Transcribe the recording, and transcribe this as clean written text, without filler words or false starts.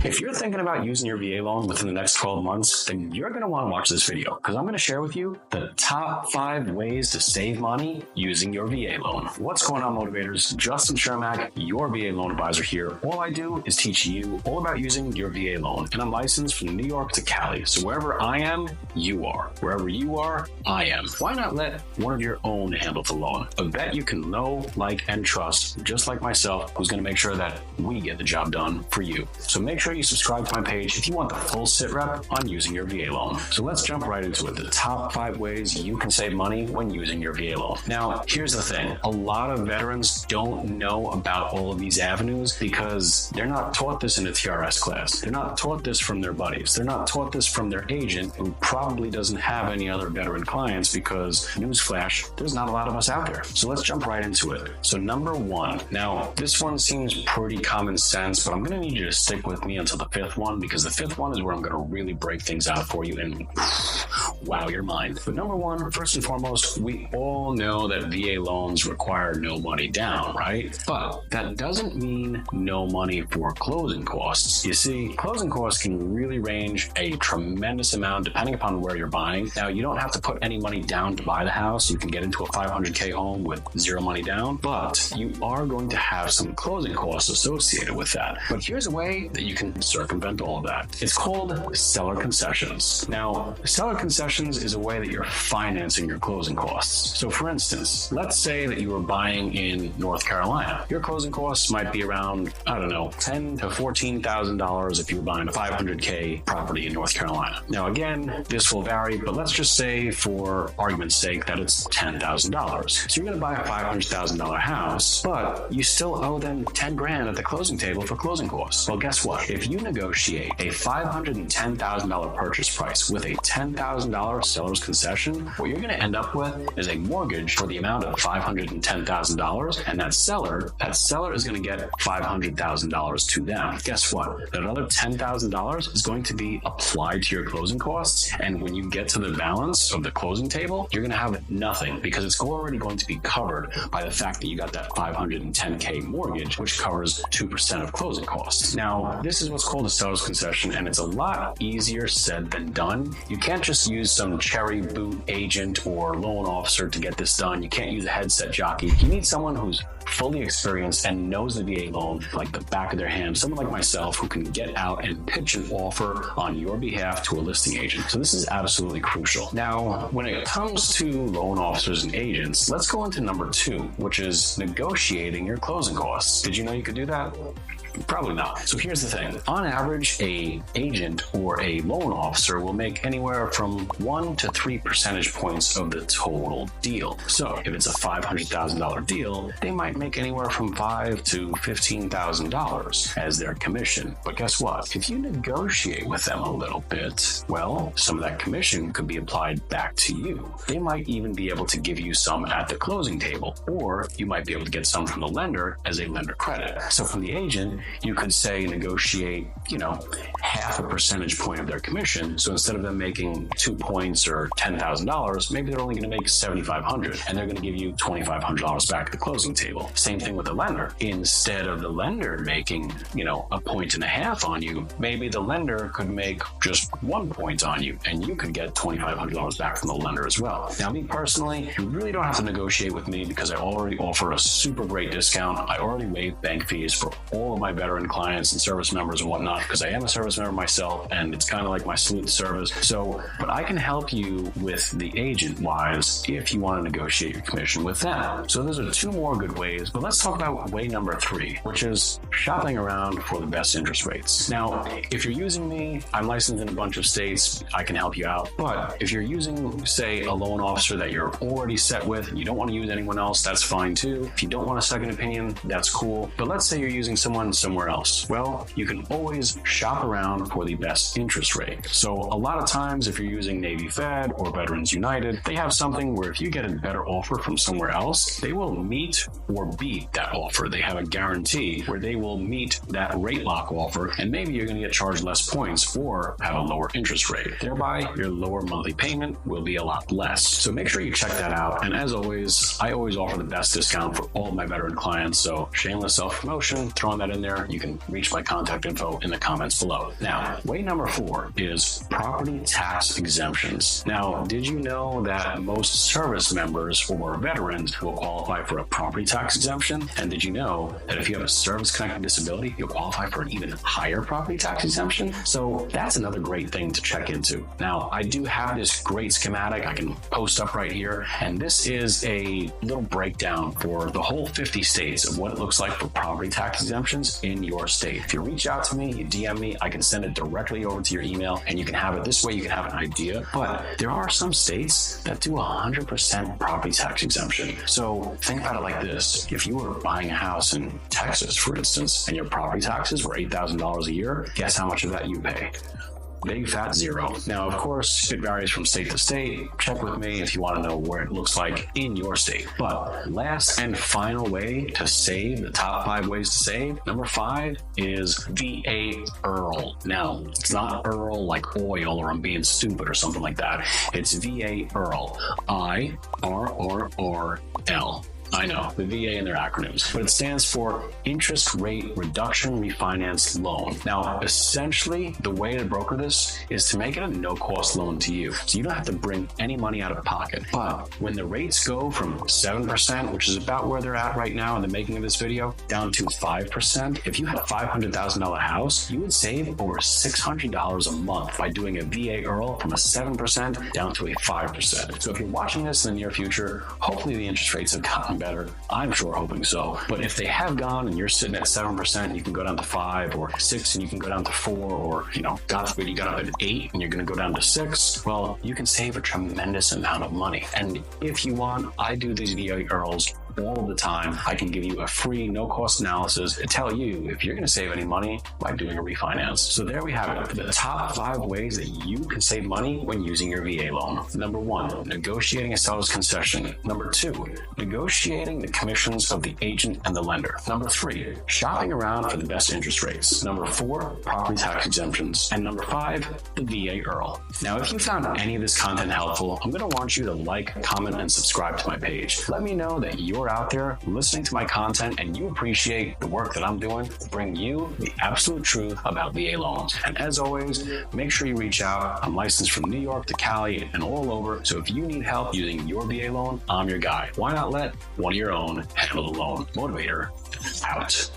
If you're thinking about using your VA loan within the next 12 months, then you're going to want to watch this video because I'm going to share with you the top 5 ways to save money using your VA loan. What's going on, motivators? Justin Chermak, your VA loan advisor here. All I do is teach you all about using your VA loan, and I'm licensed from New York to Cali. So wherever I am, you are. Wherever you are, I am. Why not let one of your own handle the loan? A vet you can know, like, and trust, just like myself, who's going to make sure that we get the job done for you. So make sure you subscribe to my page if you want the full sit rep on using your VA loan. So let's jump right into it. The top 5 ways you can save money when using your VA loan. Now, here's the thing. A lot of veterans don't know about all of these avenues because they're not taught this in a TRS class. They're not taught this from their buddies. They're not taught this from their agent, who probably doesn't have any other veteran clients because, newsflash, there's not a lot of us out there. So let's jump right into it. So number 1. Now, this one seems pretty common sense, but I'm going to need you to stick with me until the 5th one, because the 5th one is where I'm going to really break things out for you and wow your mind. But number 1, first and foremost, we all know that VA loans require no money down, right? But that doesn't mean no money for closing costs. You see, closing costs can really range a tremendous amount depending upon where you're buying. Now, you don't have to put any money down to buy the house. You can get into a $500K home with 0 money down, but you are going to have some closing costs associated with that. But here's a way that you can circumvent all of that. It's called Seller Concessions. Now, Seller Concessions is a way that you're financing your closing costs. So for instance, let's say that you were buying in North Carolina. Your closing costs might be around, I don't know, $10,000 to $14,000 if you were buying a $500K property in North Carolina. Now again, this will vary, but let's just say for argument's sake that it's $10,000. So you're going to buy a $500,000 house, but you still owe them $10,000 at the closing table for closing costs. Well, guess what? If you negotiate a $510,000 purchase price with a $10,000 seller's concession, what you're going to end up with is a mortgage for the amount of $510,000, and that seller is going to get $500,000 to them. Guess what? That other $10,000 is going to be applied to your closing costs, and when you get to the balance of the closing table, you're going to have nothing because it's already going to be covered by the fact that you got that $510K mortgage, which covers 2% of closing costs. Now, this is what's called a seller's concession, and it's a lot easier said than done. You can't just use some cherry boot agent or loan officer to get this done. You can't use a headset jockey. You need someone who's fully experienced and knows the VA loan like the back of their hand, someone like myself who can get out and pitch an offer on your behalf to a listing agent. So this is absolutely crucial. Now, when it comes to loan officers and agents, let's go into number 2, which is negotiating your closing costs. Did you know you could do that? Probably not. So here's the thing. On average, a agent or a loan officer will make anywhere from 1 to 3 percentage points of the total deal. So if it's a $500,000 deal, they might make anywhere from $5,000 to $15,000 as their commission. But guess what? If you negotiate with them a little bit, well, some of that commission could be applied back to you. They might even be able to give you some at the closing table, or you might be able to get some from the lender as a lender credit. So from the agent, you could say negotiate, half a percentage point of their commission. So instead of them making 2 points or $10,000, maybe they're only going to make $7,500, and they're going to give you $2,500 back at the closing table. Same thing with the lender. Instead of the lender making, a point and a half on you, maybe the lender could make just 1 point on you, and you could get $2,500 back from the lender as well. Now, me personally, you really don't have to negotiate with me because I already offer a super great discount. I already waive bank fees for all of my veteran clients and service members and whatnot, because I am a service member myself, and it's kind of like my salute service. So, but I can help you with the agent wise if you want to negotiate your commission with them. So those are 2 more good ways, but let's talk about way number 3, which is shopping around for the best interest rates. Now, if you're using me, I'm licensed in a bunch of states, I can help you out. But if you're using, say, a loan officer that you're already set with and you don't want to use anyone else, that's fine too. If you don't want a second opinion, that's cool. But let's say you're using someone somewhere else. Well, you can always shop around discount for the best interest rate. So a lot of times if you're using Navy Fed or Veterans United, they have something where if you get a better offer from somewhere else, they will meet or beat that offer. They have a guarantee where they will meet that rate lock offer, and maybe you're going to get charged less points or have a lower interest rate. Thereby, your lower monthly payment will be a lot less. So make sure you check that out. And as always, I always offer the best discount for all of my veteran clients. So shameless self-promotion, throwing that in there. You can reach my contact info in the comments below. Now, way number 4 is property tax exemptions. Now, did you know that most service members or veterans will qualify for a property tax exemption? And did you know that if you have a service-connected disability, you'll qualify for an even higher property tax exemption? So that's another great thing to check into. Now, I do have this great schematic I can post up right here, and this is a little breakdown for the whole 50 states of what it looks like for property tax exemptions in your state. If you reach out to me, you DM me, I can send it directly over to your email, and you can have it this way. You can have an idea, but there are some states that do 100% property tax exemption. So think about it like this. If you were buying a house in Texas, for instance, and your property taxes were $8,000 a year, guess how much of that you pay? Big fat zero. Now, of course, it varies from state to state. Check with me if you want to know where it looks like in your state. But last and final way to save, the top 5 ways to save, number 5 is VA IRRRL. Now, it's not IRRRL like oil or I'm being stupid or something like that. It's VA IRRRL. IRRRL. I know, the VA and their acronyms, but it stands for Interest Rate Reduction Refinance Loan. Now, essentially, the way to broker this is to make it a no-cost loan to you. So you don't have to bring any money out of pocket. But when the rates go from 7%, which is about where they're at right now in the making of this video, down to 5%, if you had a $500,000 house, you would save over $600 a month by doing a VA IRRRL from a 7% down to a 5%. So if you're watching this in the near future, hopefully the interest rates have gotten better. I'm sure hoping so. But if they have gone and you're sitting at 7%, you can go down to 5 or 6 and you can go down to 4, or, God forbid you got up at 8 and you're going to go down to 6. Well, you can save a tremendous amount of money. And if you want, I do these VA IRRRLs all the time. I can give you a free no-cost analysis to tell you if you're going to save any money by doing a refinance. So there we have it. The top 5 ways that you can save money when using your VA loan. Number 1, negotiating a seller's concession. Number 2, negotiating the commissions of the agent and the lender. Number 3, shopping around for the best interest rates. Number 4, property tax exemptions. And number 5, the VA IRRRL. Now, if you found any of this content helpful, I'm going to want you to like, comment, and subscribe to my page. Let me know that you're out there listening to my content and you appreciate the work that I'm doing to bring you the absolute truth about VA loans. And as always, make sure you reach out. I'm licensed from New York to Cali and all over. So if you need help using your VA loan, I'm your guy. Why not let one of your own handle the loan? Motivator out.